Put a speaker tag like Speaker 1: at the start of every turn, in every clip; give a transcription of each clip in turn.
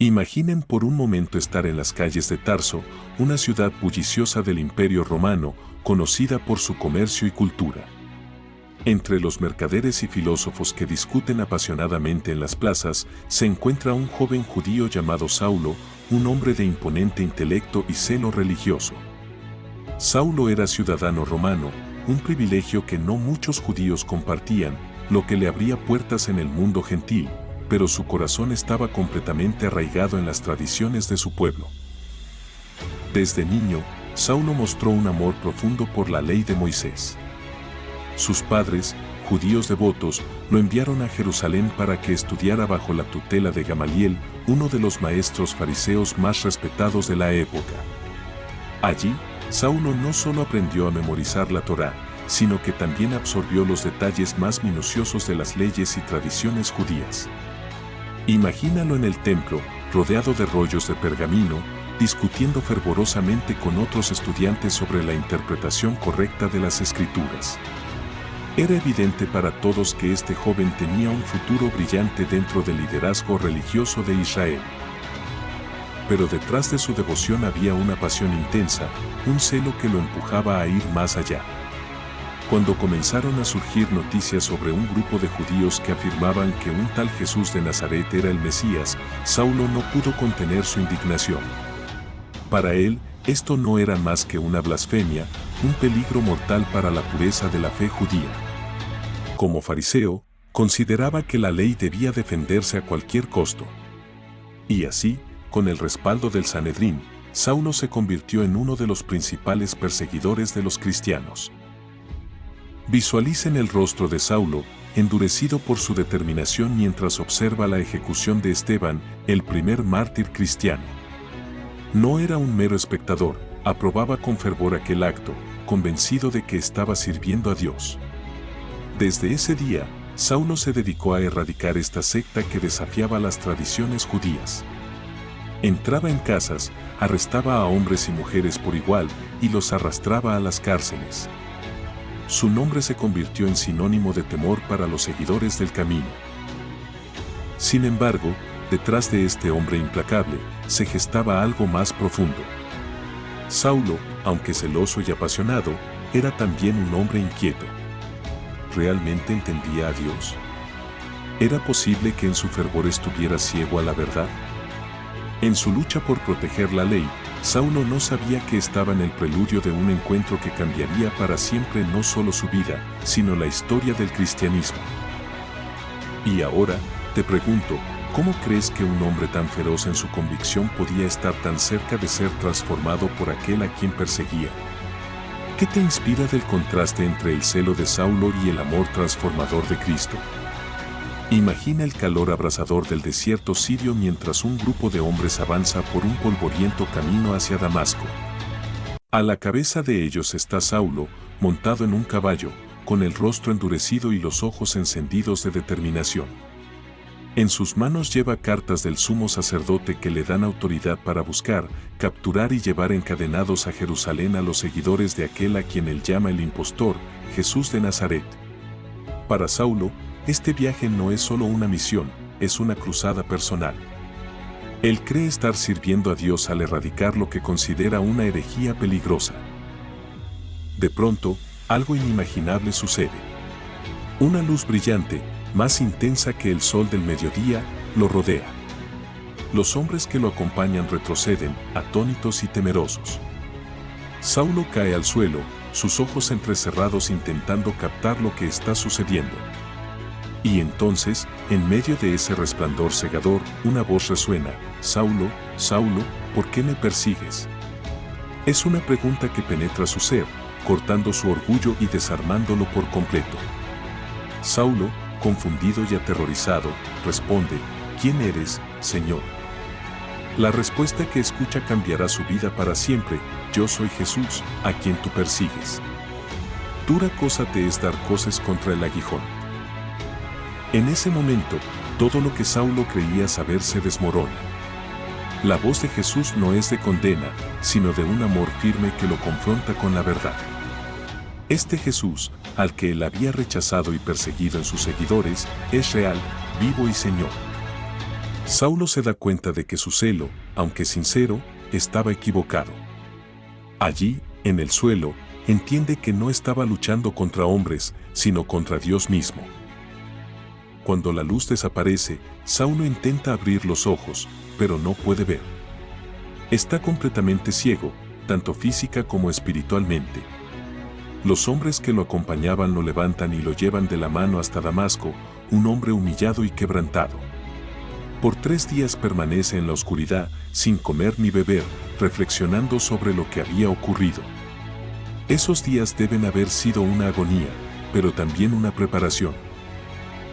Speaker 1: Imaginen por un momento estar en las calles de Tarso, una ciudad bulliciosa del Imperio Romano, conocida por su comercio y cultura. Entre los mercaderes y filósofos que discuten apasionadamente en las plazas, se encuentra un joven judío llamado Saulo, un hombre de imponente intelecto y celo religioso. Saulo era ciudadano romano, un privilegio que no muchos judíos compartían, lo que le abría puertas en el mundo gentil, pero su corazón estaba completamente arraigado en las tradiciones de su pueblo. Desde niño, Saulo mostró un amor profundo por la ley de Moisés. Sus padres, judíos devotos, lo enviaron a Jerusalén para que estudiara bajo la tutela de Gamaliel, uno de los maestros fariseos más respetados de la época. Allí, Saulo no solo aprendió a memorizar la Torá, sino que también absorbió los detalles más minuciosos de las leyes y tradiciones judías. Imagínalo en el templo, rodeado de rollos de pergamino, discutiendo fervorosamente con otros estudiantes sobre la interpretación correcta de las Escrituras. Era evidente para todos que este joven tenía un futuro brillante dentro del liderazgo religioso de Israel. Pero detrás de su devoción había una pasión intensa, un celo que lo empujaba a ir más allá. Cuando comenzaron a surgir noticias sobre un grupo de judíos que afirmaban que un tal Jesús de Nazaret era el Mesías, Saulo no pudo contener su indignación. Para él, esto no era más que una blasfemia, un peligro mortal para la pureza de la fe judía. Como fariseo, consideraba que la ley debía defenderse a cualquier costo. Y así, con el respaldo del Sanedrín, Saulo se convirtió en uno de los principales perseguidores de los cristianos. Visualicen el rostro de Saulo, endurecido por su determinación mientras observa la ejecución de Esteban, el primer mártir cristiano. No era un mero espectador, aprobaba con fervor aquel acto, convencido de que estaba sirviendo a Dios. Desde ese día, Saulo se dedicó a erradicar esta secta que desafiaba las tradiciones judías. Entraba en casas, arrestaba a hombres y mujeres por igual y los arrastraba a las cárceles. Su nombre se convirtió en sinónimo de temor para los seguidores del camino. Sin embargo, detrás de este hombre implacable, se gestaba algo más profundo. Saulo, aunque celoso y apasionado, era también un hombre inquieto. ¿Realmente entendía a Dios? ¿Era posible que en su fervor estuviera ciego a la verdad? En su lucha por proteger la ley, Saulo no sabía que estaba en el preludio de un encuentro que cambiaría para siempre no solo su vida, sino la historia del cristianismo. Y ahora, te pregunto, ¿cómo crees que un hombre tan feroz en su convicción podía estar tan cerca de ser transformado por aquel a quien perseguía? ¿Qué te inspira del contraste entre el celo de Saulo y el amor transformador de Cristo? Imagina el calor abrasador del desierto sirio mientras un grupo de hombres avanza por un polvoriento camino hacia Damasco. A la cabeza de ellos está Saulo, montado en un caballo, con el rostro endurecido y los ojos encendidos de determinación. En sus manos lleva cartas del sumo sacerdote que le dan autoridad para buscar, capturar y llevar encadenados a Jerusalén a los seguidores de aquel a quien él llama el impostor, Jesús de Nazaret. Para Saulo, este viaje no es solo una misión, es una cruzada personal. Él cree estar sirviendo a Dios al erradicar lo que considera una herejía peligrosa. De pronto, algo inimaginable sucede. Una luz brillante, más intensa que el sol del mediodía, lo rodea. Los hombres que lo acompañan retroceden, atónitos y temerosos. Saulo cae al suelo, sus ojos entrecerrados intentando captar lo que está sucediendo. Y entonces, en medio de ese resplandor cegador, una voz resuena: «Saulo, Saulo, ¿por qué me persigues?». Es una pregunta que penetra su ser, cortando su orgullo y desarmándolo por completo. Saulo, confundido y aterrorizado, responde: «¿Quién eres, Señor?». La respuesta que escucha cambiará su vida para siempre: «Yo soy Jesús, a quien tú persigues». Dura cosa te es dar coces contra el aguijón. En ese momento, todo lo que Saulo creía saber se desmorona. La voz de Jesús no es de condena, sino de un amor firme que lo confronta con la verdad. Este Jesús, al que él había rechazado y perseguido en sus seguidores, es real, vivo y Señor. Saulo se da cuenta de que su celo, aunque sincero, estaba equivocado. Allí, en el suelo, entiende que no estaba luchando contra hombres, sino contra Dios mismo. Cuando la luz desaparece, Saulo intenta abrir los ojos, pero no puede ver. Está completamente ciego, tanto física como espiritualmente. Los hombres que lo acompañaban lo levantan y lo llevan de la mano hasta Damasco, un hombre humillado y quebrantado. Por 3 días permanece en la oscuridad, sin comer ni beber, reflexionando sobre lo que había ocurrido. Esos días deben haber sido una agonía, pero también una preparación.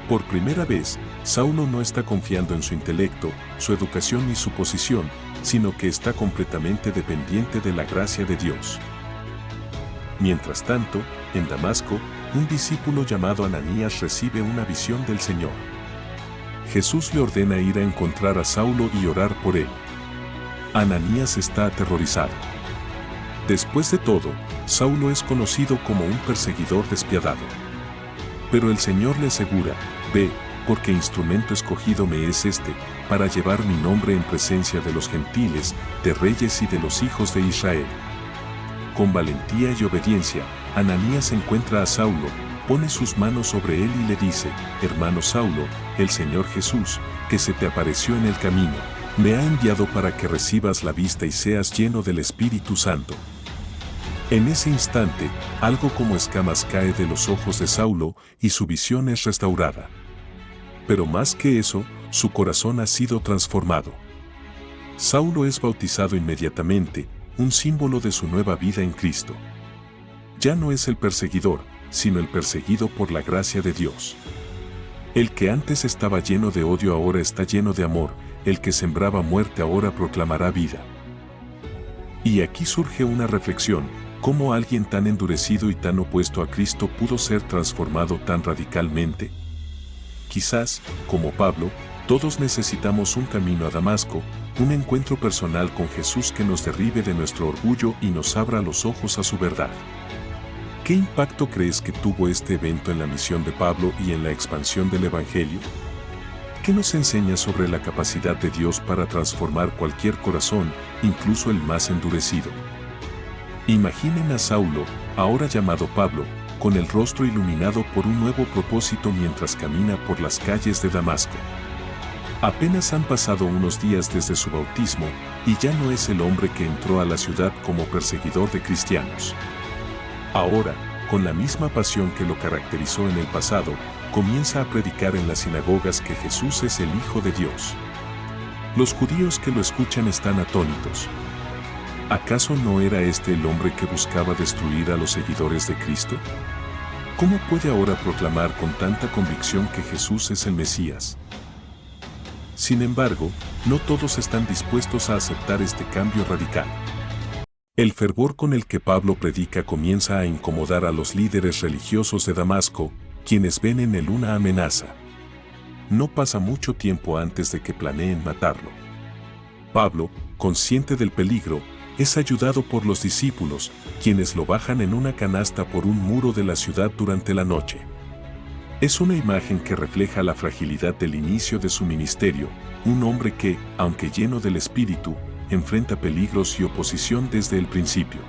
Speaker 1: Por primera vez, Saulo no está confiando en su intelecto, su educación ni su posición, sino que está completamente dependiente de la gracia de Dios. Mientras tanto, en Damasco, un discípulo llamado Ananías recibe una visión del Señor. Jesús le ordena ir a encontrar a Saulo y orar por él. Ananías está aterrorizado. Después de todo, Saulo es conocido como un perseguidor despiadado. Pero el Señor le asegura: ve, porque instrumento escogido me es este, para llevar mi nombre en presencia de los gentiles, de reyes y de los hijos de Israel. Con valentía y obediencia, Ananías encuentra a Saulo, pone sus manos sobre él y le dice: hermano Saulo, el Señor Jesús, que se te apareció en el camino, me ha enviado para que recibas la vista y seas lleno del Espíritu Santo. En ese instante, algo como escamas cae de los ojos de Saulo y su visión es restaurada. Pero más que eso, su corazón ha sido transformado. Saulo es bautizado inmediatamente, un símbolo de su nueva vida en Cristo. Ya no es el perseguidor, sino el perseguido por la gracia de Dios. El que antes estaba lleno de odio ahora está lleno de amor, el que sembraba muerte ahora proclamará vida. Y aquí surge una reflexión: ¿cómo alguien tan endurecido y tan opuesto a Cristo pudo ser transformado tan radicalmente? Quizás, como Pablo, todos necesitamos un camino a Damasco, un encuentro personal con Jesús que nos derribe de nuestro orgullo y nos abra los ojos a su verdad. ¿Qué impacto crees que tuvo este evento en la misión de Pablo y en la expansión del Evangelio? ¿Qué nos enseña sobre la capacidad de Dios para transformar cualquier corazón, incluso el más endurecido? Imaginen a Saulo, ahora llamado Pablo, con el rostro iluminado por un nuevo propósito mientras camina por las calles de Damasco. Apenas han pasado unos días desde su bautismo, y ya no es el hombre que entró a la ciudad como perseguidor de cristianos. Ahora, con la misma pasión que lo caracterizó en el pasado, comienza a predicar en las sinagogas que Jesús es el Hijo de Dios. Los judíos que lo escuchan están atónitos. ¿Acaso no era este el hombre que buscaba destruir a los seguidores de Cristo? ¿Cómo puede ahora proclamar con tanta convicción que Jesús es el Mesías? Sin embargo, no todos están dispuestos a aceptar este cambio radical. El fervor con el que Pablo predica comienza a incomodar a los líderes religiosos de Damasco, quienes ven en él una amenaza. No pasa mucho tiempo antes de que planeen matarlo. Pablo, consciente del peligro, es ayudado por los discípulos, quienes lo bajan en una canasta por un muro de la ciudad durante la noche. Es una imagen que refleja la fragilidad del inicio de su ministerio, un hombre que, aunque lleno del Espíritu, enfrenta peligros y oposición desde el principio.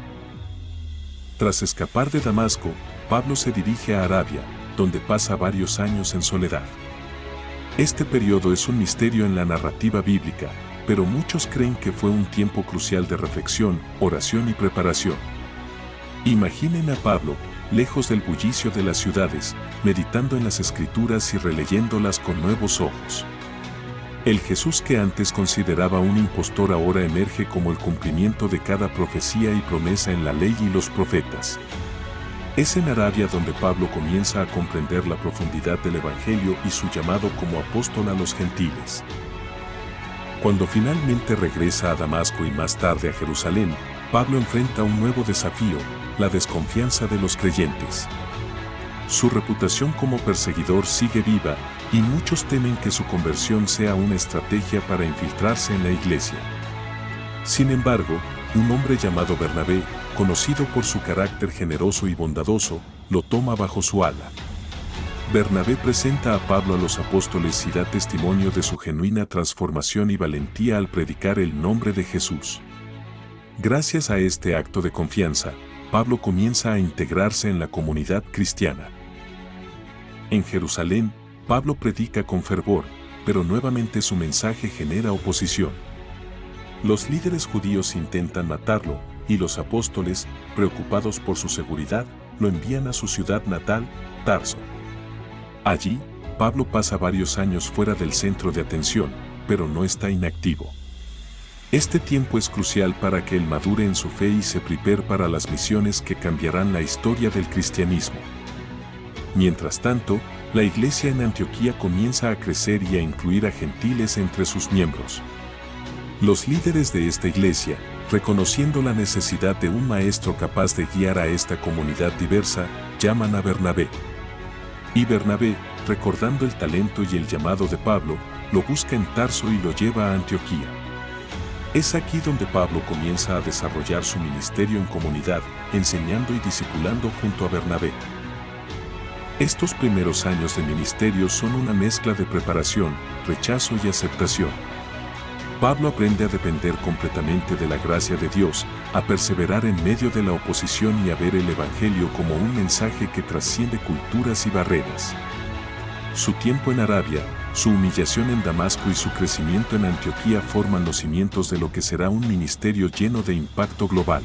Speaker 1: Tras escapar de Damasco, Pablo se dirige a Arabia, donde pasa varios años en soledad. Este periodo es un misterio en la narrativa bíblica, pero muchos creen que fue un tiempo crucial de reflexión, oración y preparación. Imaginen a Pablo, lejos del bullicio de las ciudades, meditando en las Escrituras y releyéndolas con nuevos ojos. El Jesús que antes consideraba un impostor ahora emerge como el cumplimiento de cada profecía y promesa en la ley y los profetas. Es en Arabia donde Pablo comienza a comprender la profundidad del Evangelio y su llamado como apóstol a los gentiles. Cuando finalmente regresa a Damasco y más tarde a Jerusalén, Pablo enfrenta un nuevo desafío: la desconfianza de los creyentes. Su reputación como perseguidor sigue viva, y muchos temen que su conversión sea una estrategia para infiltrarse en la iglesia. Sin embargo, un hombre llamado Bernabé, conocido por su carácter generoso y bondadoso, lo toma bajo su ala. Bernabé presenta a Pablo a los apóstoles y da testimonio de su genuina transformación y valentía al predicar el nombre de Jesús. Gracias a este acto de confianza, Pablo comienza a integrarse en la comunidad cristiana. En Jerusalén, Pablo predica con fervor, pero nuevamente su mensaje genera oposición. Los líderes judíos intentan matarlo, y los apóstoles, preocupados por su seguridad, lo envían a su ciudad natal, Tarso. Allí, Pablo pasa varios años fuera del centro de atención, pero no está inactivo. Este tiempo es crucial para que él madure en su fe y se prepare para las misiones que cambiarán la historia del cristianismo. Mientras tanto, la iglesia en Antioquía comienza a crecer y a incluir a gentiles entre sus miembros. Los líderes de esta iglesia, reconociendo la necesidad de un maestro capaz de guiar a esta comunidad diversa, llaman a Bernabé. Y Bernabé, recordando el talento y el llamado de Pablo, lo busca en Tarso y lo lleva a Antioquía. Es aquí donde Pablo comienza a desarrollar su ministerio en comunidad, enseñando y discipulando junto a Bernabé. Estos primeros años de ministerio son una mezcla de preparación, rechazo y aceptación. Pablo aprende a depender completamente de la gracia de Dios, a perseverar en medio de la oposición y a ver el Evangelio como un mensaje que trasciende culturas y barreras. Su tiempo en Arabia, su humillación en Damasco y su crecimiento en Antioquía forman los cimientos de lo que será un ministerio lleno de impacto global.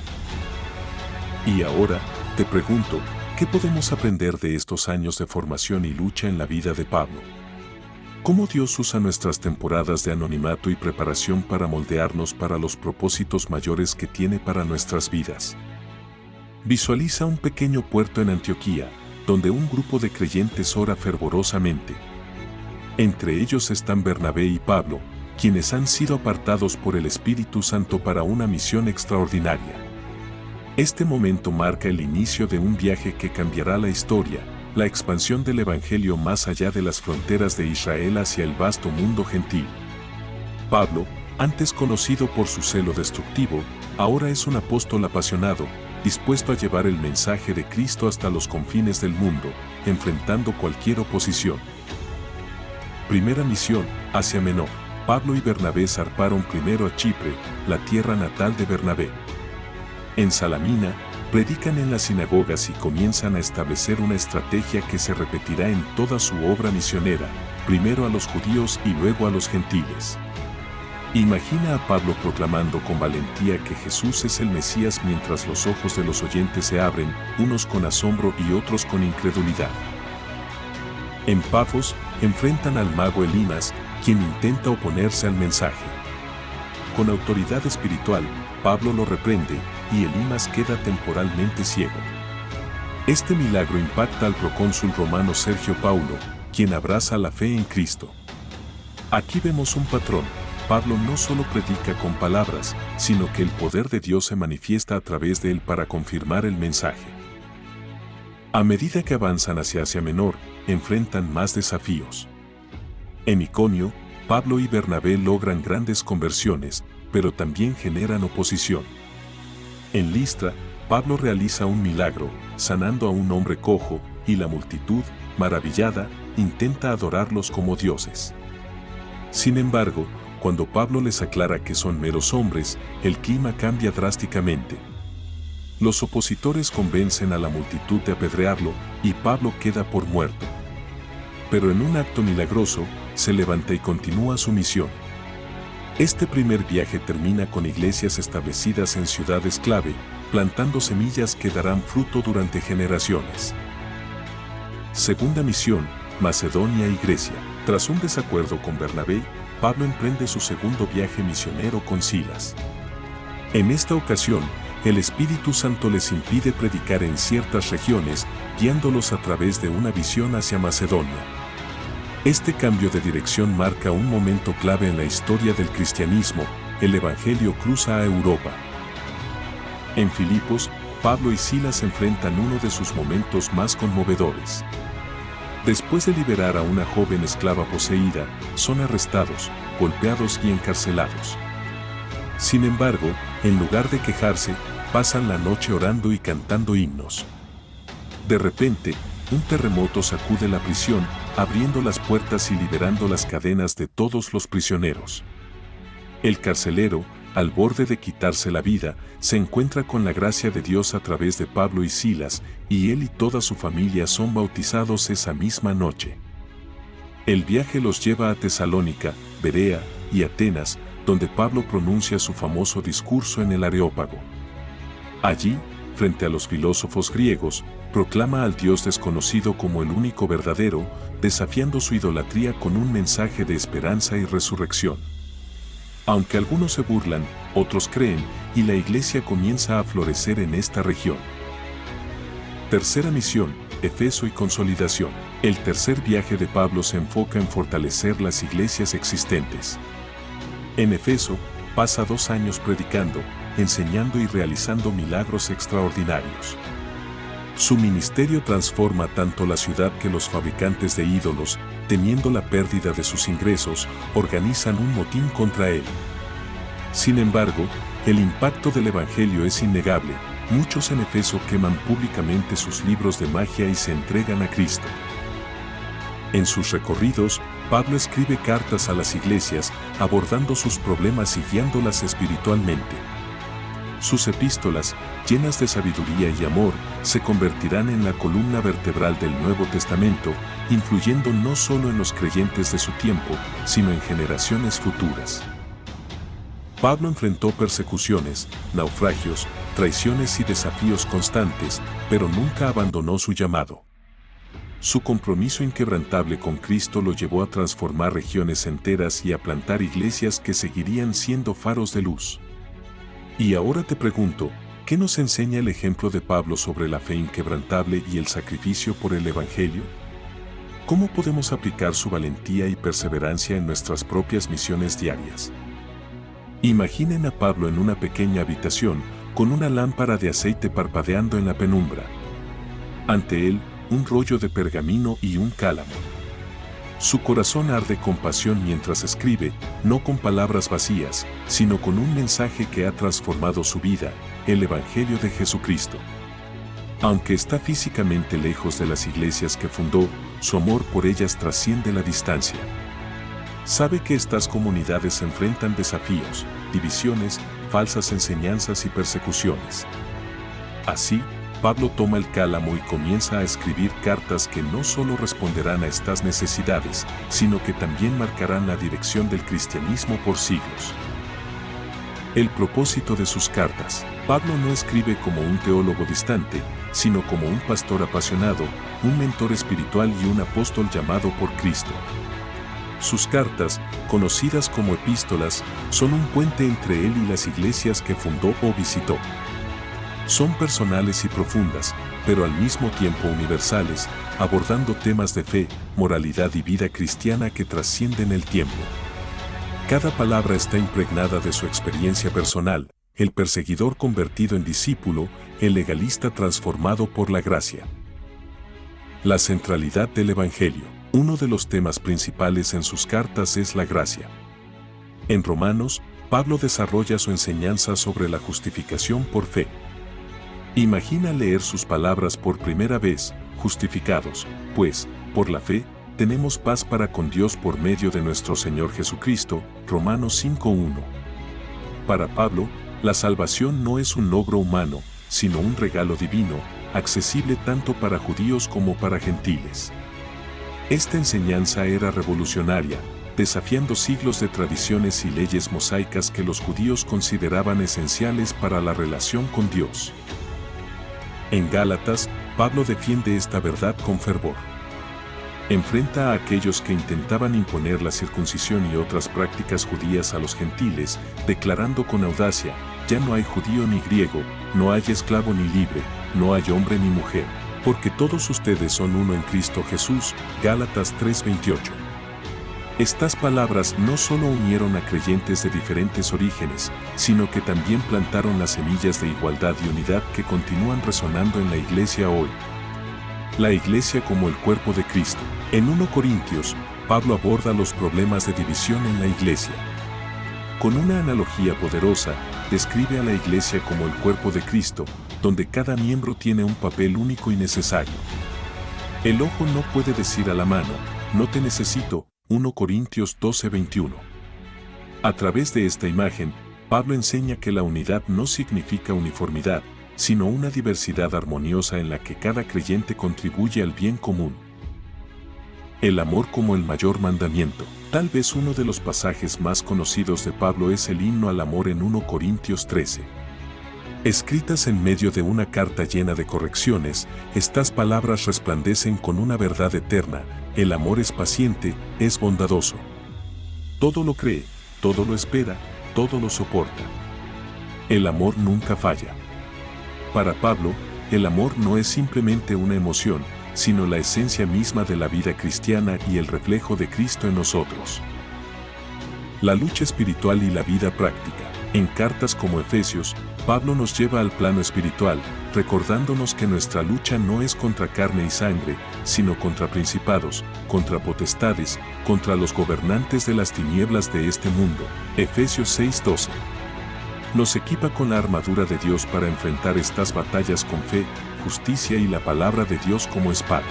Speaker 1: Y ahora, te pregunto, ¿qué podemos aprender de estos años de formación y lucha en la vida de Pablo? ¿Cómo Dios usa nuestras temporadas de anonimato y preparación para moldearnos para los propósitos mayores que tiene para nuestras vidas? Visualiza un pequeño puerto en Antioquía, donde un grupo de creyentes ora fervorosamente. Entre ellos están Bernabé y Pablo, quienes han sido apartados por el Espíritu Santo para una misión extraordinaria. Este momento marca el inicio de un viaje que cambiará la historia, la expansión del Evangelio más allá de las fronteras de Israel hacia el vasto mundo gentil. Pablo, antes conocido por su celo destructivo, ahora es un apóstol apasionado, dispuesto a llevar el mensaje de Cristo hasta los confines del mundo, enfrentando cualquier oposición. Primera misión, Asia Menor. Pablo y Bernabé zarparon primero a Chipre, la tierra natal de Bernabé. En Salamina, predican en las sinagogas y comienzan a establecer una estrategia que se repetirá en toda su obra misionera, primero a los judíos y luego a los gentiles. Imagina a Pablo proclamando con valentía que Jesús es el Mesías mientras los ojos de los oyentes se abren, unos con asombro y otros con incredulidad. En Pafos, enfrentan al mago Elimas, quien intenta oponerse al mensaje. Con autoridad espiritual, Pablo lo reprende, y Elimas queda temporalmente ciego. Este milagro impacta al procónsul romano Sergio Paulo, quien abraza la fe en Cristo. Aquí vemos un patrón. Pablo no solo predica con palabras, sino que el poder de Dios se manifiesta a través de él para confirmar el mensaje. A medida que avanzan hacia Asia Menor, enfrentan más desafíos. En Iconio, Pablo y Bernabé logran grandes conversiones, pero también generan oposición. En Listra, Pablo realiza un milagro, sanando a un hombre cojo, y la multitud, maravillada, intenta adorarlos como dioses. Sin embargo, cuando Pablo les aclara que son meros hombres, el clima cambia drásticamente. Los opositores convencen a la multitud de apedrearlo, y Pablo queda por muerto. Pero en un acto milagroso, se levanta y continúa su misión. Este primer viaje termina con iglesias establecidas en ciudades clave, plantando semillas que darán fruto durante generaciones. Segunda misión, Macedonia y Grecia. Tras un desacuerdo con Bernabé, Pablo emprende su segundo viaje misionero con Silas. En esta ocasión, el Espíritu Santo les impide predicar en ciertas regiones, guiándolos a través de una visión hacia Macedonia. Este cambio de dirección marca un momento clave en la historia del cristianismo. El Evangelio cruza a Europa. En Filipos, Pablo y Silas enfrentan uno de sus momentos más conmovedores. Después de liberar a una joven esclava poseída, son arrestados, golpeados y encarcelados. Sin embargo, en lugar de quejarse, pasan la noche orando y cantando himnos. De repente, un terremoto sacude la prisión, abriendo las puertas y liberando las cadenas de todos los prisioneros. El carcelero, al borde de quitarse la vida, se encuentra con la gracia de Dios a través de Pablo y Silas, y él y toda su familia son bautizados esa misma noche. El viaje los lleva a Tesalónica, Berea y Atenas, donde Pablo pronuncia su famoso discurso en el Areópago. Allí, frente a los filósofos griegos, proclama al Dios desconocido como el único verdadero, desafiando su idolatría con un mensaje de esperanza y resurrección. Aunque algunos se burlan, otros creen, y la iglesia comienza a florecer en esta región. Tercera misión, Efeso y consolidación. El tercer viaje de Pablo se enfoca en fortalecer las iglesias existentes. En Efeso, pasa 2 años predicando, enseñando y realizando milagros extraordinarios. Su ministerio transforma tanto la ciudad que los fabricantes de ídolos, temiendo la pérdida de sus ingresos, organizan un motín contra él. Sin embargo, el impacto del Evangelio es innegable. Muchos en Efeso queman públicamente sus libros de magia y se entregan a Cristo. En sus recorridos, Pablo escribe cartas a las iglesias, abordando sus problemas y guiándolas espiritualmente. Sus epístolas, llenas de sabiduría y amor, se convertirán en la columna vertebral del Nuevo Testamento, influyendo no solo en los creyentes de su tiempo, sino en generaciones futuras. Pablo enfrentó persecuciones, naufragios, traiciones y desafíos constantes, pero nunca abandonó su llamado. Su compromiso inquebrantable con Cristo lo llevó a transformar regiones enteras y a plantar iglesias que seguirían siendo faros de luz. Y ahora te pregunto, ¿qué nos enseña el ejemplo de Pablo sobre la fe inquebrantable y el sacrificio por el Evangelio? ¿Cómo podemos aplicar su valentía y perseverancia en nuestras propias misiones diarias? Imaginen a Pablo en una pequeña habitación, con una lámpara de aceite parpadeando en la penumbra. Ante él, un rollo de pergamino y un cálamo. Su corazón arde con pasión mientras escribe, no con palabras vacías, sino con un mensaje que ha transformado su vida, el Evangelio de Jesucristo. Aunque está físicamente lejos de las iglesias que fundó, su amor por ellas trasciende la distancia. Sabe que estas comunidades enfrentan desafíos, divisiones, falsas enseñanzas y persecuciones. Así, Pablo toma el cálamo y comienza a escribir cartas que no solo responderán a estas necesidades, sino que también marcarán la dirección del cristianismo por siglos. El propósito de sus cartas. Pablo no escribe como un teólogo distante, sino como un pastor apasionado, un mentor espiritual y un apóstol llamado por Cristo. Sus cartas, conocidas como epístolas, son un puente entre él y las iglesias que fundó o visitó. Son personales y profundas, pero al mismo tiempo universales, abordando temas de fe, moralidad y vida cristiana que trascienden el tiempo. Cada palabra está impregnada de su experiencia personal, el perseguidor convertido en discípulo, el legalista transformado por la gracia. La centralidad del Evangelio. Uno de los temas principales en sus cartas es la gracia. En Romanos, Pablo desarrolla su enseñanza sobre la justificación por fe. Imagina leer sus palabras por primera vez, justificados, pues, por la fe, tenemos paz para con Dios por medio de nuestro Señor Jesucristo, Romanos 5:1. Para Pablo, la salvación no es un logro humano, sino un regalo divino, accesible tanto para judíos como para gentiles. Esta enseñanza era revolucionaria, desafiando siglos de tradiciones y leyes mosaicas que los judíos consideraban esenciales para la relación con Dios. En Gálatas, Pablo defiende esta verdad con fervor. Enfrenta a aquellos que intentaban imponer la circuncisión y otras prácticas judías a los gentiles, declarando con audacia, ya no hay judío ni griego, no hay esclavo ni libre, no hay hombre ni mujer, porque todos ustedes son uno en Cristo Jesús, Gálatas 3:28. Estas palabras no solo unieron a creyentes de diferentes orígenes, sino que también plantaron las semillas de igualdad y unidad que continúan resonando en la iglesia hoy. La iglesia como el cuerpo de Cristo. En 1 Corintios, Pablo aborda los problemas de división en la iglesia. Con una analogía poderosa, describe a la iglesia como el cuerpo de Cristo, donde cada miembro tiene un papel único y necesario. El ojo no puede decir a la mano, no te necesito, 1 Corintios 12:21. A través de esta imagen, Pablo enseña que la unidad no significa uniformidad, sino una diversidad armoniosa en la que cada creyente contribuye al bien común. El amor como el mayor mandamiento. Tal vez uno de los pasajes más conocidos de Pablo es el himno al amor en 1 Corintios 13. Escritas en medio de una carta llena de correcciones, estas palabras resplandecen con una verdad eterna: el amor es paciente, es bondadoso. Todo lo cree, todo lo espera, todo lo soporta. El amor nunca falla. Para Pablo, el amor no es simplemente una emoción, sino la esencia misma de la vida cristiana y el reflejo de Cristo en nosotros. La lucha espiritual y la vida práctica. En cartas como Efesios, Pablo nos lleva al plano espiritual, recordándonos que nuestra lucha no es contra carne y sangre, sino contra principados, contra potestades, contra los gobernantes de las tinieblas de este mundo. Efesios 6:12. Nos equipa con la armadura de Dios para enfrentar estas batallas con fe, justicia y la palabra de Dios como espada.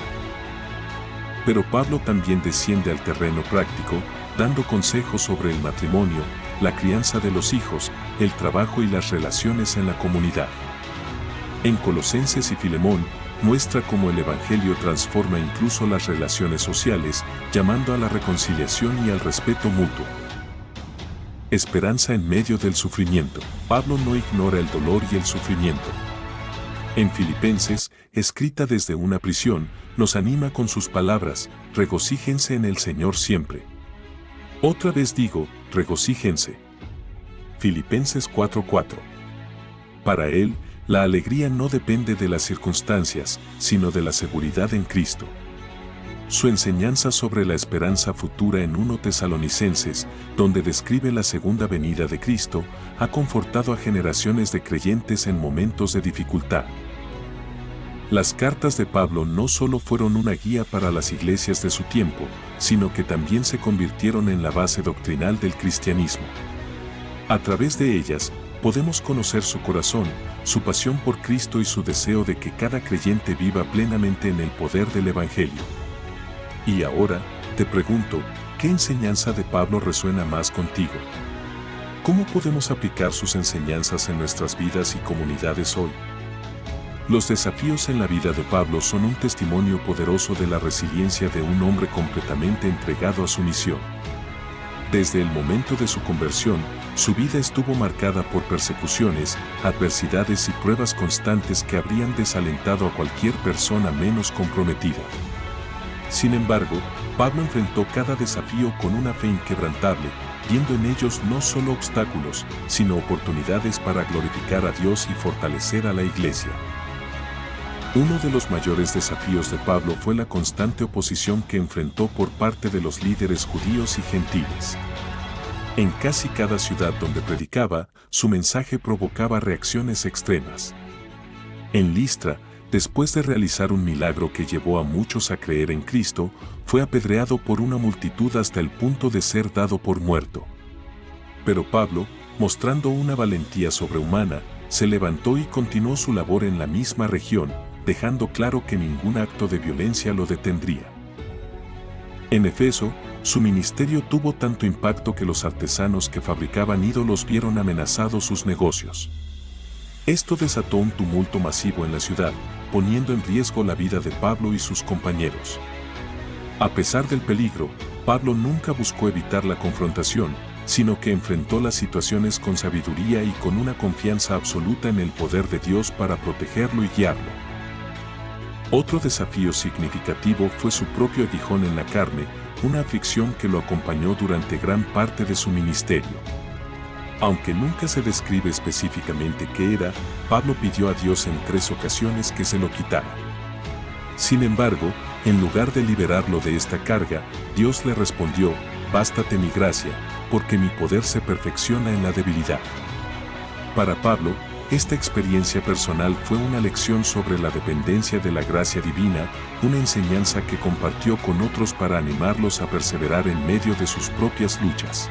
Speaker 1: Pero Pablo también desciende al terreno práctico, dando consejos sobre el matrimonio, la crianza de los hijos, el trabajo y las relaciones en la comunidad. En Colosenses y Filemón, muestra cómo el Evangelio transforma incluso las relaciones sociales, llamando a la reconciliación y al respeto mutuo. Esperanza en medio del sufrimiento. Pablo no ignora el dolor y el sufrimiento. En Filipenses, escrita desde una prisión, nos anima con sus palabras: regocíjense en el Señor siempre. Otra vez digo, regocíjense. Filipenses 4:4. Para él, la alegría no depende de las circunstancias, sino de la seguridad en Cristo. Su enseñanza sobre la esperanza futura en 1 Tesalonicenses, donde describe la segunda venida de Cristo, ha confortado a generaciones de creyentes en momentos de dificultad. Las cartas de Pablo no solo fueron una guía para las iglesias de su tiempo, sino que también se convirtieron en la base doctrinal del cristianismo. A través de ellas, podemos conocer su corazón, su pasión por Cristo y su deseo de que cada creyente viva plenamente en el poder del Evangelio. Y ahora, te pregunto, ¿qué enseñanza de Pablo resuena más contigo? ¿Cómo podemos aplicar sus enseñanzas en nuestras vidas y comunidades hoy? Los desafíos en la vida de Pablo son un testimonio poderoso de la resiliencia de un hombre completamente entregado a su misión. Desde el momento de su conversión, su vida estuvo marcada por persecuciones, adversidades y pruebas constantes que habrían desalentado a cualquier persona menos comprometida. Sin embargo, Pablo enfrentó cada desafío con una fe inquebrantable, viendo en ellos no solo obstáculos, sino oportunidades para glorificar a Dios y fortalecer a la iglesia. Uno de los mayores desafíos de Pablo fue la constante oposición que enfrentó por parte de los líderes judíos y gentiles. En casi cada ciudad donde predicaba, su mensaje provocaba reacciones extremas. En Listra, después de realizar un milagro que llevó a muchos a creer en Cristo, fue apedreado por una multitud hasta el punto de ser dado por muerto. Pero Pablo, mostrando una valentía sobrehumana, se levantó y continuó su labor en la misma región, dejando claro que ningún acto de violencia lo detendría. En Efeso, su ministerio tuvo tanto impacto que los artesanos que fabricaban ídolos vieron amenazados sus negocios. Esto desató un tumulto masivo en la ciudad, poniendo en riesgo la vida de Pablo y sus compañeros. A pesar del peligro, Pablo nunca buscó evitar la confrontación, sino que enfrentó las situaciones con sabiduría y con una confianza absoluta en el poder de Dios para protegerlo y guiarlo. Otro desafío significativo fue su propio aguijón en la carne, una aflicción que lo acompañó durante gran parte de su ministerio. Aunque nunca se describe específicamente qué era, Pablo pidió a Dios en 3 ocasiones que se lo quitara. Sin embargo, en lugar de liberarlo de esta carga, Dios le respondió: «Bástate mi gracia, porque mi poder se perfecciona en la debilidad». Para Pablo, esta experiencia personal fue una lección sobre la dependencia de la gracia divina, una enseñanza que compartió con otros para animarlos a perseverar en medio de sus propias luchas.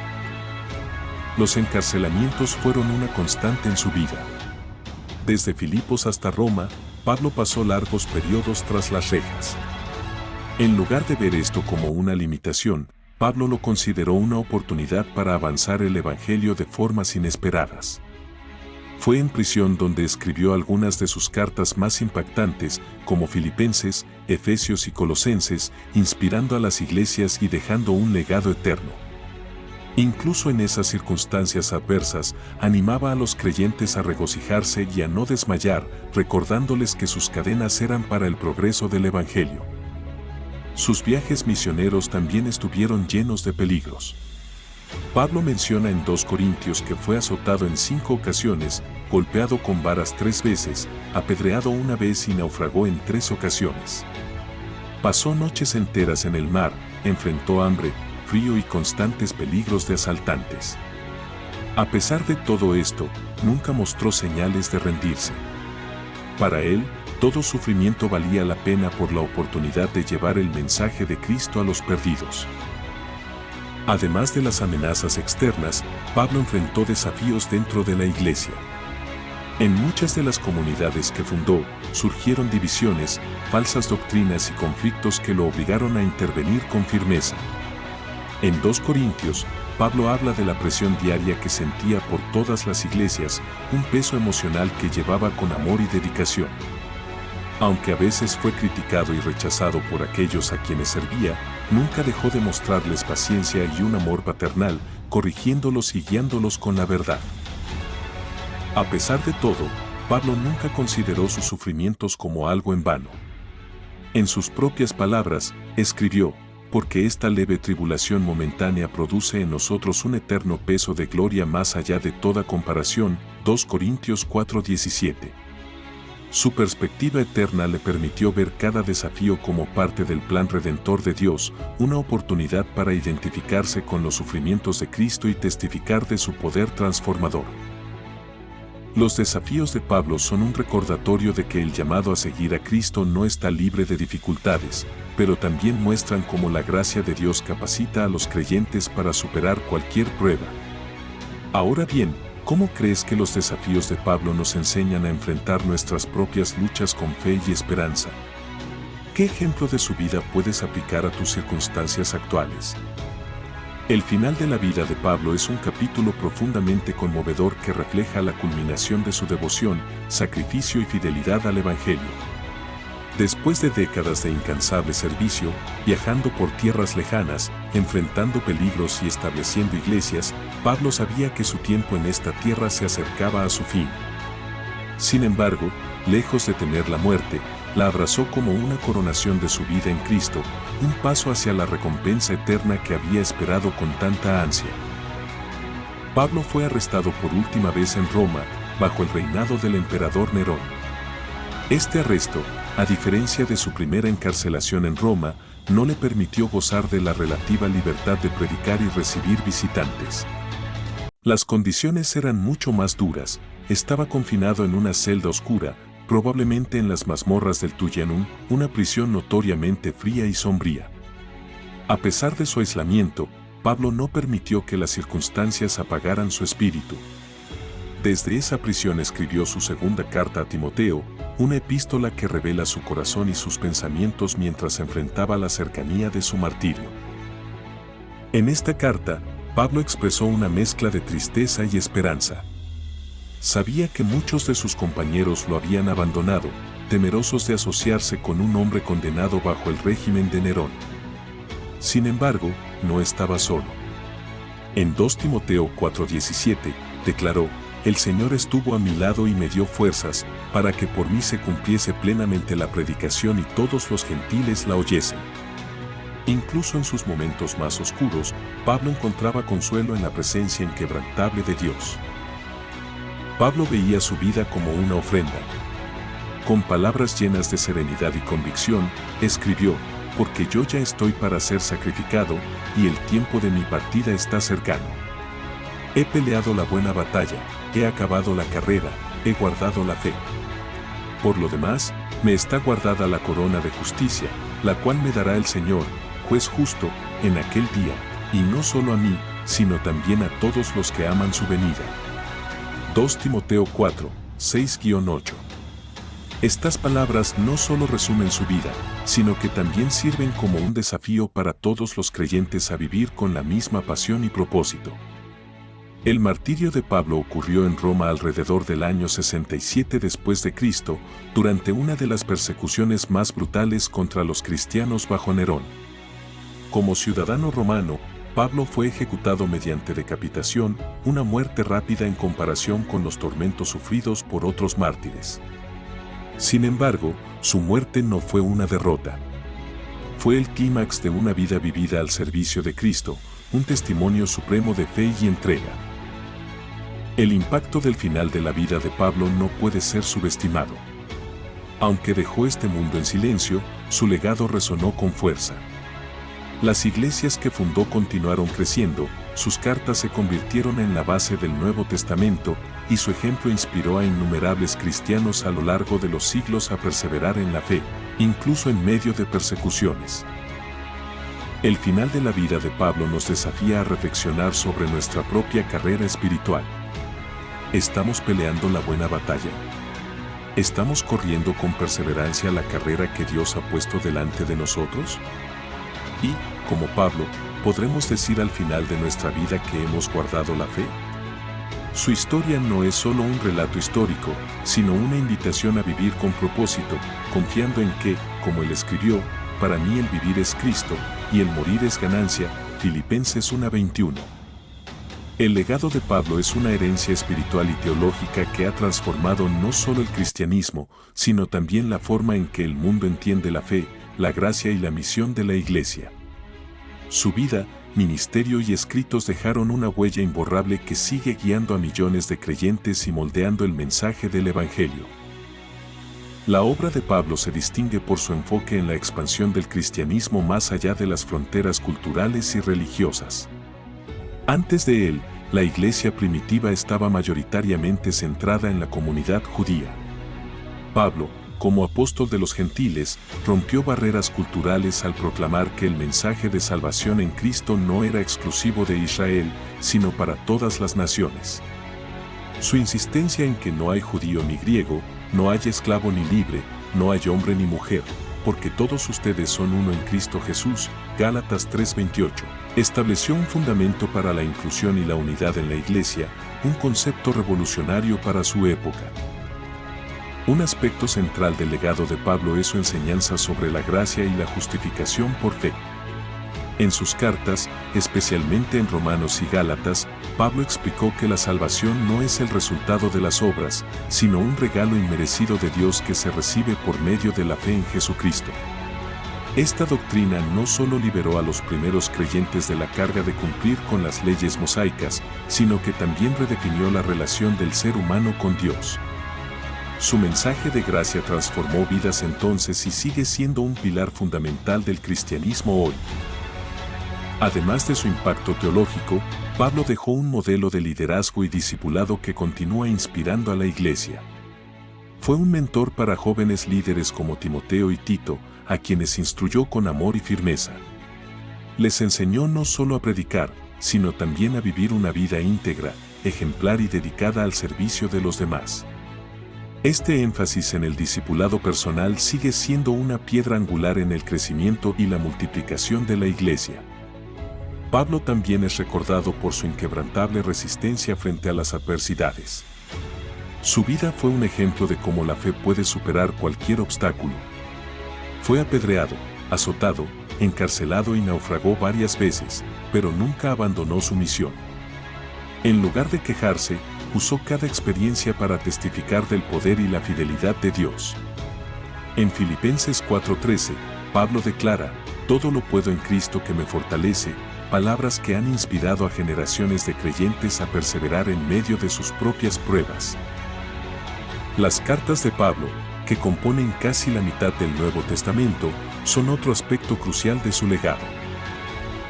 Speaker 1: Los encarcelamientos fueron una constante en su vida. Desde Filipos hasta Roma, Pablo pasó largos periodos tras las rejas. En lugar de ver esto como una limitación, Pablo lo consideró una oportunidad para avanzar el Evangelio de formas inesperadas. Fue en prisión donde escribió algunas de sus cartas más impactantes, como Filipenses, Efesios y Colosenses, inspirando a las iglesias y dejando un legado eterno. Incluso en esas circunstancias adversas, animaba a los creyentes a regocijarse y a no desmayar, recordándoles que sus cadenas eran para el progreso del Evangelio. Sus viajes misioneros también estuvieron llenos de peligros. Pablo menciona en 2 Corintios que fue azotado en 5 ocasiones, golpeado con varas 3 veces, apedreado una vez y naufragó en 3 ocasiones. Pasó noches enteras en el mar, enfrentó hambre, frío y constantes peligros de asaltantes. A pesar de todo esto, nunca mostró señales de rendirse. Para él, todo sufrimiento valía la pena por la oportunidad de llevar el mensaje de Cristo a los perdidos. Además de las amenazas externas, Pablo enfrentó desafíos dentro de la iglesia. En muchas de las comunidades que fundó, surgieron divisiones, falsas doctrinas y conflictos que lo obligaron a intervenir con firmeza. En 2 Corintios, Pablo habla de la presión diaria que sentía por todas las iglesias, un peso emocional que llevaba con amor y dedicación. Aunque a veces fue criticado y rechazado por aquellos a quienes servía, nunca dejó de mostrarles paciencia y un amor paternal, corrigiéndolos y guiándolos con la verdad. A pesar de todo, Pablo nunca consideró sus sufrimientos como algo en vano. En sus propias palabras, escribió: porque esta leve tribulación momentánea produce en nosotros un eterno peso de gloria más allá de toda comparación. 2 Corintios 4:17. Su perspectiva eterna le permitió ver cada desafío como parte del plan redentor de Dios, una oportunidad para identificarse con los sufrimientos de Cristo y testificar de su poder transformador. Los desafíos de Pablo son un recordatorio de que el llamado a seguir a Cristo no está libre de dificultades, pero también muestran cómo la gracia de Dios capacita a los creyentes para superar cualquier prueba. Ahora bien, ¿cómo crees que los desafíos de Pablo nos enseñan a enfrentar nuestras propias luchas con fe y esperanza? ¿Qué ejemplo de su vida puedes aplicar a tus circunstancias actuales? El final de la vida de Pablo es un capítulo profundamente conmovedor que refleja la culminación de su devoción, sacrificio y fidelidad al Evangelio. Después de décadas de incansable servicio, viajando por tierras lejanas, enfrentando peligros y estableciendo iglesias, Pablo sabía que su tiempo en esta tierra se acercaba a su fin. Sin embargo, lejos de temer la muerte, la abrazó como una coronación de su vida en Cristo, un paso hacia la recompensa eterna que había esperado con tanta ansia. Pablo fue arrestado por última vez en Roma, bajo el reinado del emperador Nerón. Este arresto, a diferencia de su primera encarcelación en Roma, no le permitió gozar de la relativa libertad de predicar y recibir visitantes. Las condiciones eran mucho más duras. Estaba confinado en una celda oscura, probablemente en las mazmorras del Tullianum, una prisión notoriamente fría y sombría. A pesar de su aislamiento, Pablo no permitió que las circunstancias apagaran su espíritu. Desde esa prisión escribió su segunda carta a Timoteo, una epístola que revela su corazón y sus pensamientos mientras enfrentaba la cercanía de su martirio. En esta carta, Pablo expresó una mezcla de tristeza y esperanza. Sabía que muchos de sus compañeros lo habían abandonado, temerosos de asociarse con un hombre condenado bajo el régimen de Nerón. Sin embargo, no estaba solo. En 2 Timoteo 4:17, declaró: «El Señor estuvo a mi lado y me dio fuerzas, para que por mí se cumpliese plenamente la predicación y todos los gentiles la oyesen». Incluso en sus momentos más oscuros, Pablo encontraba consuelo en la presencia inquebrantable de Dios. Pablo veía su vida como una ofrenda. Con palabras llenas de serenidad y convicción, escribió: «Porque yo ya estoy para ser sacrificado, y el tiempo de mi partida está cercano. He peleado la buena batalla, he acabado la carrera, he guardado la fe. Por lo demás, me está guardada la corona de justicia, la cual me dará el Señor, juez justo, en aquel día, y no solo a mí, sino también a todos los que aman su venida». 2 Timoteo 4, 6-8. Estas palabras no solo resumen su vida, sino que también sirven como un desafío para todos los creyentes a vivir con la misma pasión y propósito. El martirio de Pablo ocurrió en Roma alrededor del año 67 después de Cristo, durante una de las persecuciones más brutales contra los cristianos bajo Nerón. Como ciudadano romano, Pablo fue ejecutado mediante decapitación, una muerte rápida en comparación con los tormentos sufridos por otros mártires. Sin embargo, su muerte no fue una derrota. Fue el clímax de una vida vivida al servicio de Cristo, un testimonio supremo de fe y entrega. El impacto del final de la vida de Pablo no puede ser subestimado. Aunque dejó este mundo en silencio, su legado resonó con fuerza. Las iglesias que fundó continuaron creciendo, sus cartas se convirtieron en la base del Nuevo Testamento, y su ejemplo inspiró a innumerables cristianos a lo largo de los siglos a perseverar en la fe, incluso en medio de persecuciones. El final de la vida de Pablo nos desafía a reflexionar sobre nuestra propia carrera espiritual. ¿Estamos peleando la buena batalla? ¿Estamos corriendo con perseverancia la carrera que Dios ha puesto delante de nosotros? Y, como Pablo, ¿podremos decir al final de nuestra vida que hemos guardado la fe? Su historia no es solo un relato histórico, sino una invitación a vivir con propósito, confiando en que, como él escribió, para mí el vivir es Cristo, y el morir es ganancia, Filipenses 1:21. El legado de Pablo es una herencia espiritual y teológica que ha transformado no solo el cristianismo, sino también la forma en que el mundo entiende la fe, la gracia y la misión de la Iglesia. Su vida, ministerio y escritos dejaron una huella imborrable que sigue guiando a millones de creyentes y moldeando el mensaje del Evangelio. La obra de Pablo se distingue por su enfoque en la expansión del cristianismo más allá de las fronteras culturales y religiosas. Antes de él, la iglesia primitiva estaba mayoritariamente centrada en la comunidad judía. Pablo, como apóstol de los gentiles, rompió barreras culturales al proclamar que el mensaje de salvación en Cristo no era exclusivo de Israel, sino para todas las naciones. Su insistencia en que no hay judío ni griego, no hay esclavo ni libre, no hay hombre ni mujer, porque todos ustedes son uno en Cristo Jesús, Gálatas 3:28, estableció un fundamento para la inclusión y la unidad en la iglesia, un concepto revolucionario para su época. Un aspecto central del legado de Pablo es su enseñanza sobre la gracia y la justificación por fe. En sus cartas, especialmente en Romanos y Gálatas, Pablo explicó que la salvación no es el resultado de las obras, sino un regalo inmerecido de Dios que se recibe por medio de la fe en Jesucristo. Esta doctrina no solo liberó a los primeros creyentes de la carga de cumplir con las leyes mosaicas, sino que también redefinió la relación del ser humano con Dios. Su mensaje de gracia transformó vidas entonces y sigue siendo un pilar fundamental del cristianismo hoy. Además de su impacto teológico, Pablo dejó un modelo de liderazgo y discipulado que continúa inspirando a la iglesia. Fue un mentor para jóvenes líderes como Timoteo y Tito, a quienes instruyó con amor y firmeza. Les enseñó no solo a predicar, sino también a vivir una vida íntegra, ejemplar y dedicada al servicio de los demás. Este énfasis en el discipulado personal sigue siendo una piedra angular en el crecimiento y la multiplicación de la iglesia. Pablo también es recordado por su inquebrantable resistencia frente a las adversidades. Su vida fue un ejemplo de cómo la fe puede superar cualquier obstáculo. Fue apedreado, azotado, encarcelado y naufragó varias veces, pero nunca abandonó su misión. En lugar de quejarse, usó cada experiencia para testificar del poder y la fidelidad de Dios. En Filipenses 4:13, Pablo declara, «Todo lo puedo en Cristo que me fortalece», palabras que han inspirado a generaciones de creyentes a perseverar en medio de sus propias pruebas. Las cartas de Pablo, que componen casi la mitad del Nuevo Testamento, son otro aspecto crucial de su legado.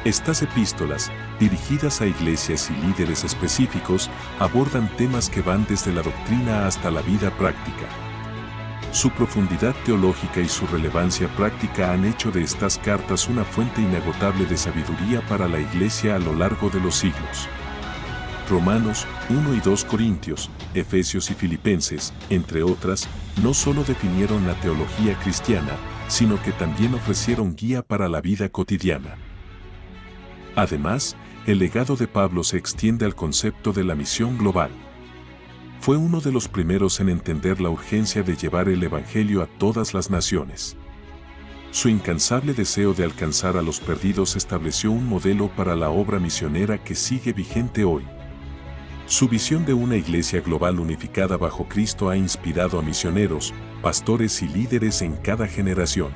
Speaker 1: Estas epístolas, dirigidas a iglesias y líderes específicos, abordan temas que van desde la doctrina hasta la vida práctica. Su profundidad teológica y su relevancia práctica han hecho de estas cartas una fuente inagotable de sabiduría para la iglesia a lo largo de los siglos. Romanos 1 y 2 Corintios, Efesios y Filipenses, entre otras, no solo definieron la teología cristiana, sino que también ofrecieron guía para la vida cotidiana. Además, el legado de Pablo se extiende al concepto de la misión global. Fue uno de los primeros en entender la urgencia de llevar el Evangelio a todas las naciones. Su incansable deseo de alcanzar a los perdidos estableció un modelo para la obra misionera que sigue vigente hoy. Su visión de una iglesia global unificada bajo Cristo ha inspirado a misioneros, pastores y líderes en cada generación.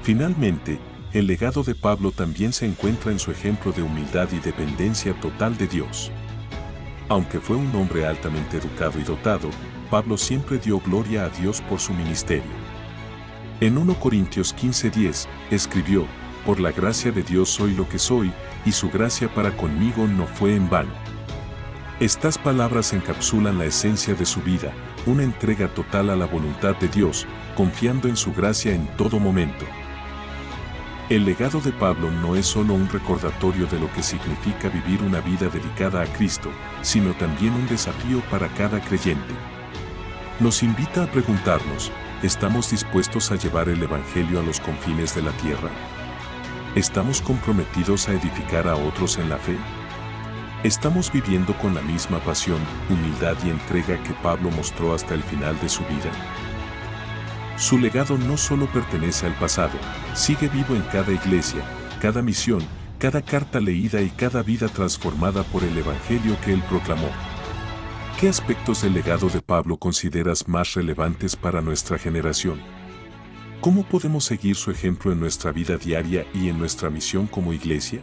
Speaker 1: Finalmente, el legado de Pablo también se encuentra en su ejemplo de humildad y dependencia total de Dios. Aunque fue un hombre altamente educado y dotado, Pablo siempre dio gloria a Dios por su ministerio. En 1 Corintios 15:10, escribió, «Por la gracia de Dios soy lo que soy, y su gracia para conmigo no fue en vano». Estas palabras encapsulan la esencia de su vida, una entrega total a la voluntad de Dios, confiando en su gracia en todo momento. El legado de Pablo no es solo un recordatorio de lo que significa vivir una vida dedicada a Cristo, sino también un desafío para cada creyente. Nos invita a preguntarnos, ¿estamos dispuestos a llevar el Evangelio a los confines de la tierra? ¿Estamos comprometidos a edificar a otros en la fe? ¿Estamos viviendo con la misma pasión, humildad y entrega que Pablo mostró hasta el final de su vida? Su legado no solo pertenece al pasado, sigue vivo en cada iglesia, cada misión, cada carta leída y cada vida transformada por el Evangelio que él proclamó. ¿Qué aspectos del legado de Pablo consideras más relevantes para nuestra generación? ¿Cómo podemos seguir su ejemplo en nuestra vida diaria y en nuestra misión como iglesia?